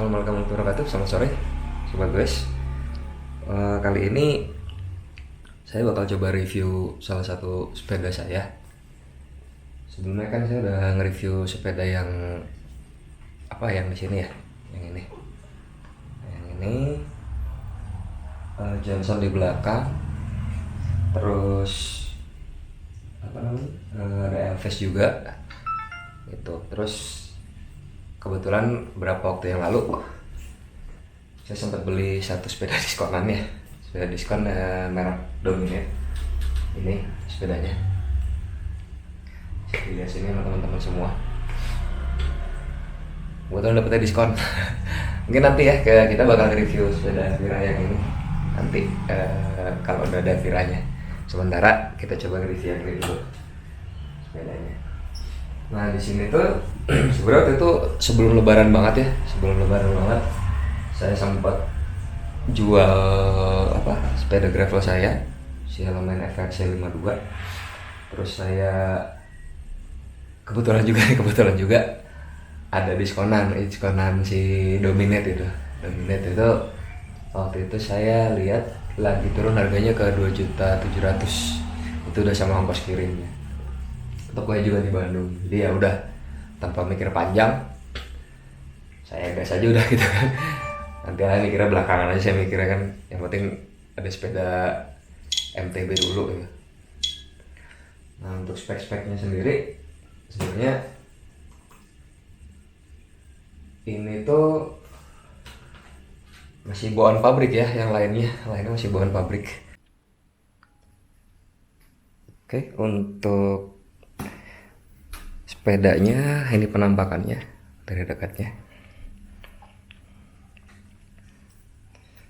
Assalamualaikum warahmatullahi wabarakatuh. Selamat sore, sobat guys. Kali ini saya bakal coba review salah satu sepeda saya. Sebelumnya kan saya udah nge-review sepeda yang di sini ya, yang ini, Johnson di belakang, terus ada Elves juga, itu. Terus kebetulan beberapa waktu yang lalu saya sempat beli satu sepeda diskonan ya, sepeda diskon merek Dominet. Ini sepedanya, bisa dilihat sini sama teman-teman semua. Kebetulan dapetnya diskon. Mungkin nanti ya kita bakal review sepeda Vira yang ini nanti kalau udah ada Viranya. Sementara kita coba review yang ini dulu sepedanya. Nah di sini tuh sebenarnya itu sebelum lebaran banget saya sempat jual sepeda gravel saya, si Elemen FRC 52. Terus saya kebetulan juga ada diskonan si Dominet itu. Waktu itu saya lihat lagi turun harganya ke 2.700.000. Itu udah sama ongkos kirimnya. Tokonya juga di Bandung. Jadi ya udah, tanpa mikir panjang, saya gas aja udah gitu kan. Nanti lah mikirnya belakangan aja, saya mikirnya kan yang penting ada sepeda MTB dulu gitu. Nah untuk spek-speknya sendiri sebenarnya ini tuh masih bawaan pabrik ya, yang lainnya masih bawaan pabrik. Oke, untuk sepedanya ini penampakannya dari dekatnya.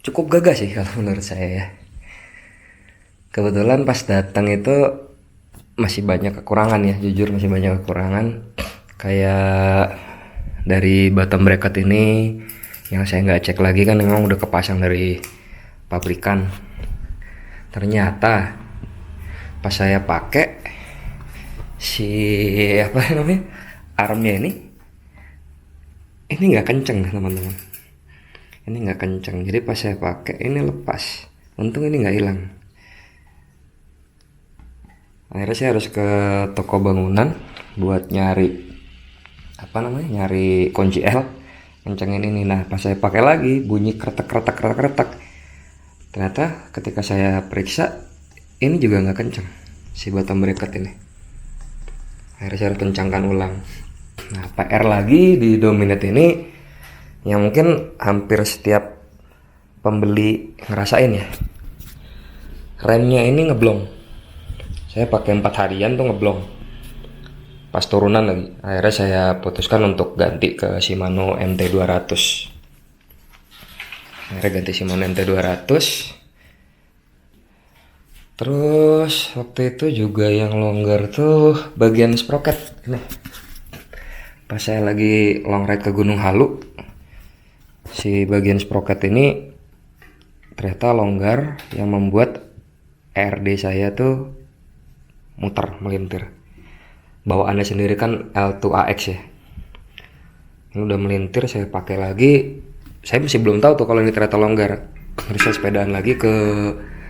Cukup gagah sih kalau menurut saya ya. Kebetulan pas datang itu masih banyak kekurangan ya, jujur masih banyak kekurangan. Kayak dari bottom bracket ini yang saya nggak cek lagi kan memang udah kepasang dari pabrikan. Ternyata pas saya pakai si armnya ini nggak kenceng teman-teman, ini nggak kenceng. Jadi pas saya pakai ini lepas, untung ini nggak hilang. Akhirnya saya harus ke toko bangunan buat nyari kunci L kencengin ini. Nah pas saya pakai lagi bunyi kretek. Ternyata ketika saya periksa ini juga nggak kenceng si bottom bracket ini. Akhirnya saya harus kencangkan ulang. Nah PR lagi di Dominet ini yang mungkin hampir setiap pembeli ngerasain ya, remnya ini ngeblong. Saya pakai 4 harian tuh ngeblong pas turunan lagi. Akhirnya saya putuskan untuk ganti ke Shimano MT200. Terus waktu itu juga yang longgar tuh bagian sprocket ini. Pas saya lagi long ride ke Gunung Halu, si bagian sprocket ini ternyata longgar yang membuat ERD saya tuh melintir. Bawaannya sendiri kan L2AX ya. Ini udah melintir, saya pakai lagi. Saya masih belum tahu tuh kalau ini ternyata longgar. Terus saya sepedaan lagi ke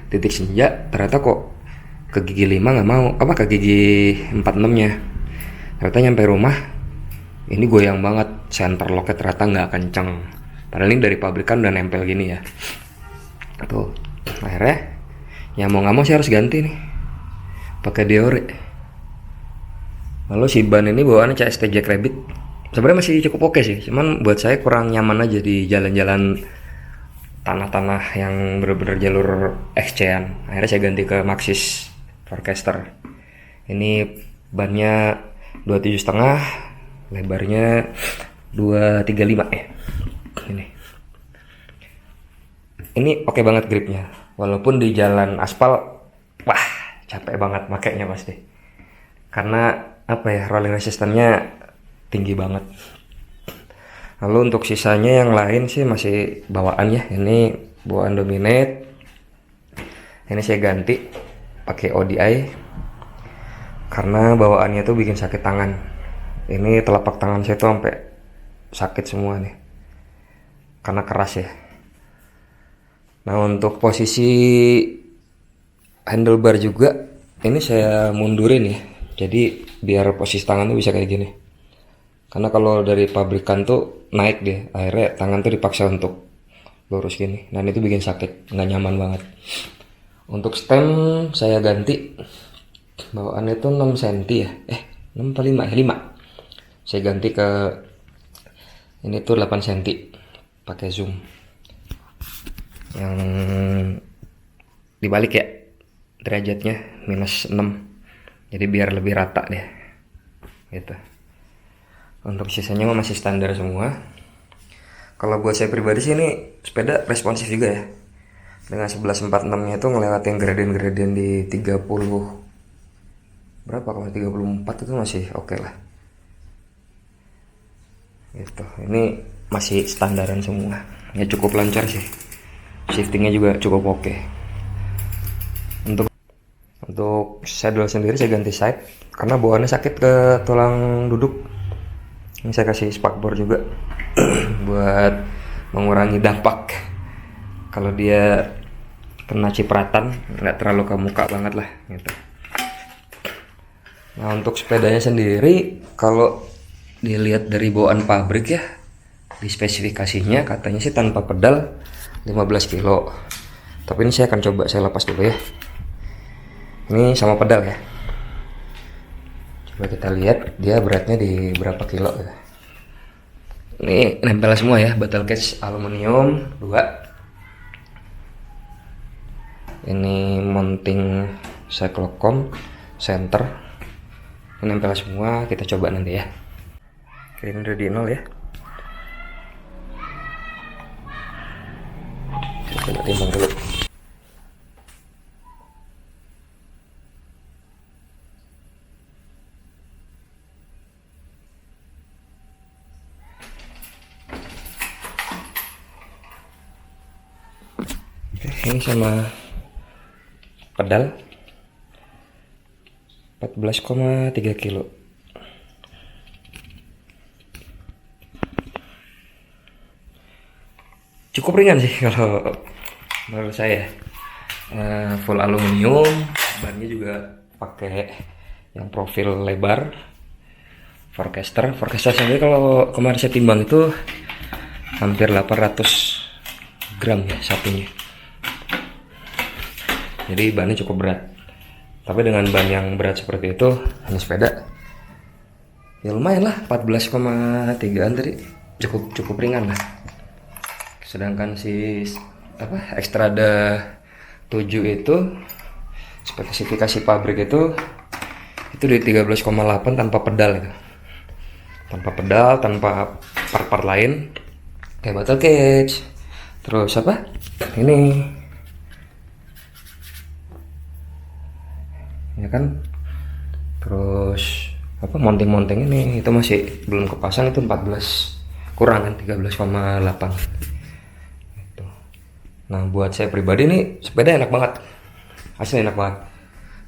titik senja, ternyata kok ke gigi 5 nggak mau, ke gigi 46 nya. Ternyata nyampe rumah ini goyang banget, center locknya ternyata nggak kenceng. Padahal ini dari pabrikan udah nempel gini ya. Tuh, akhirnya ya mau nggak mau saya harus ganti nih, pakai Deore. Lalu si ban ini bawaannya CST Jack Rabbit. Sebenarnya masih cukup oke sih, cuman buat saya kurang nyaman aja di jalan-jalan tanah-tanah yang bener-bener jalur XC-an. Akhirnya saya ganti ke Maxxis Forecaster. Ini bannya 27,5, lebarnya 235 ya. Ini oke banget gripnya. Walaupun di jalan aspal, wah capek banget makainya pasti. Karena rolling resistance-nya tinggi banget. Lalu untuk sisanya yang lain sih masih bawaan ya. Ini bawaan Dominet. Ini saya ganti pakai ODI karena bawaannya tuh bikin sakit tangan. Ini telapak tangan saya tuh sampai sakit semua nih. karena keras ya. Nah untuk posisi handlebar juga ini saya mundurin ya, jadi biar posisi tangan tuh bisa kayak gini. Karena kalau dari pabrikan tuh naik deh, akhirnya tangan tuh dipaksa untuk lurus gini, dan itu bikin sakit, nggak nyaman banget. Untuk stem saya ganti, bawaannya itu 6 cm ya, 6 atau 5 ya, 5. Saya ganti ke ini tuh 8 cm pakai zoom yang dibalik ya, derajatnya -6, jadi biar lebih rata deh gitu. Untuk sisanya masih standar semua. Kalau buat saya pribadi sih ini sepeda responsif juga ya, dengan 1146 nya itu ngelewatin gradien-gradien di 30 berapa, kalau 34 itu masih oke lah gitu. Ini masih standaran semua ya, cukup lancar sih, shiftingnya juga cukup oke. Untuk saddle sendiri saya ganti side karena bawaannya sakit ke tulang duduk. Ini saya kasih spakbor juga buat mengurangi dampak kalau dia kena cipratan, nggak terlalu ke muka banget lah gitu. Nah untuk sepedanya sendiri kalau dilihat dari bawaan pabrik ya, di spesifikasinya katanya sih tanpa pedal 15 kilo, tapi ini saya akan coba saya lepas dulu ya. Ini sama pedal ya, coba kita lihat dia beratnya di berapa kilo ya. Ini nempel semua ya, battle cage aluminium 2. Ini mounting cyclocom center, ini nempel semua. Kita coba nanti ya. Oke, ini udah di 0 ya. Kita coba timbang dulu. Ini sama pedal 14,3 kilo. Cukup ringan sih kalau menurut saya. Full aluminium, bannya juga pakai yang profil lebar. Forecaster sendiri kalau kemarin saya timbang itu hampir 800 gram ya satunya. Jadi bannya cukup berat. Tapi dengan ban yang berat seperti itu, ini sepeda ya lumayan lah, 14,3an tadi, cukup ringan lah. Sedangkan si Xtrada 7 itu spesifikasi pabrik itu di 13,8 tanpa pedal itu. Tanpa pedal, tanpa part-part lain kayak battle cage. Terus ini ya kan, terus mounting ini itu masih belum kepasang, itu 14 kurang kan, 13,8 gitu. Nah buat saya pribadi ini sepeda enak banget, asli enak banget.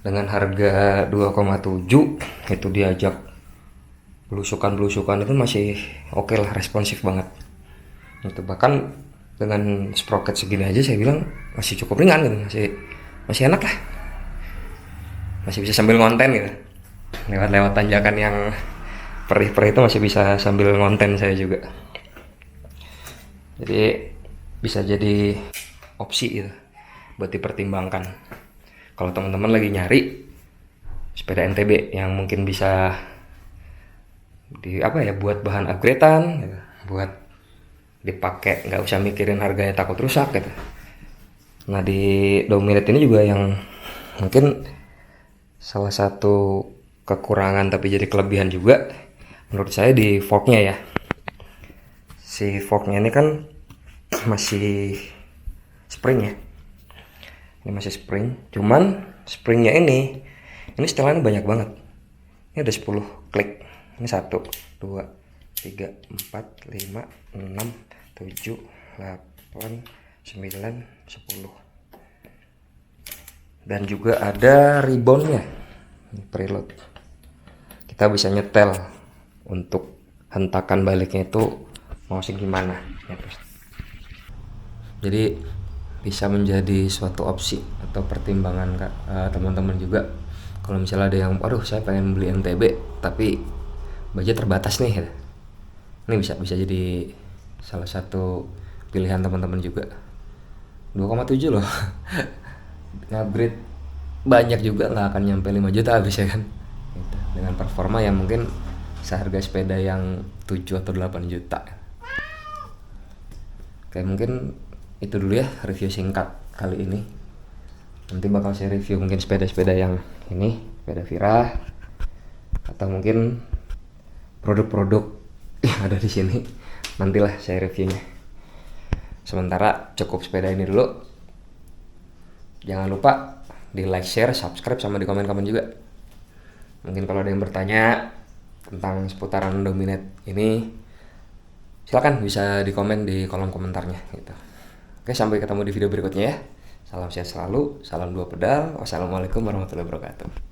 Dengan harga 2,7 itu diajak belusukan itu masih oke lah, responsif banget itu. Bahkan dengan sprocket segini aja saya bilang masih cukup ringan gitu, masih enak lah, masih bisa sambil ngonten gitu, lewat tanjakan yang perih-perih itu masih bisa sambil ngonten saya juga. Jadi bisa jadi opsi gitu buat dipertimbangkan kalau teman-teman lagi nyari sepeda NTB yang mungkin bisa buat bahan upgradean gitu, buat dipakai nggak usah mikirin harganya takut rusak gitu. Nah di Domilet ini juga yang mungkin salah satu kekurangan tapi jadi kelebihan juga menurut saya di forknya ya. Si forknya ini kan masih spring ya, ini masih spring, cuman springnya ini setelannya banyak banget. Ini ada 10 klik, ini 1, 2, 3, 4, 5, 6, 7, 8, 9, 10. Dan juga ada reboundnya, preload. Kita bisa nyetel untuk hentakan baliknya itu mau segimana. Jadi bisa menjadi suatu opsi atau pertimbangan teman-teman juga. Kalau misalnya ada yang, aduh saya pengen beli MTB tapi budget terbatas nih, gitu. Ini bisa jadi salah satu pilihan teman-teman juga. 2,7 loh. Ngupgrade banyak juga nggak akan nyampe 5 juta habis ya kan. Gitu. Dengan performa yang mungkin seharga sepeda yang 7 atau 8 juta. Oke, mungkin itu dulu ya review singkat kali ini. Nanti bakal saya review mungkin sepeda-sepeda yang ini, sepeda Vira, atau mungkin produk-produk yang ada di sini. Nantilah saya reviewnya. Sementara cukup sepeda ini dulu. Jangan lupa di like, share, subscribe, sama di komen-komen juga. Mungkin kalau ada yang bertanya tentang seputaran Dominate ini, silakan bisa di komen di kolom komentarnya gitu. Oke, sampai ketemu di video berikutnya ya. Salam sehat selalu, salam dua pedal. Wassalamualaikum warahmatullahi wabarakatuh.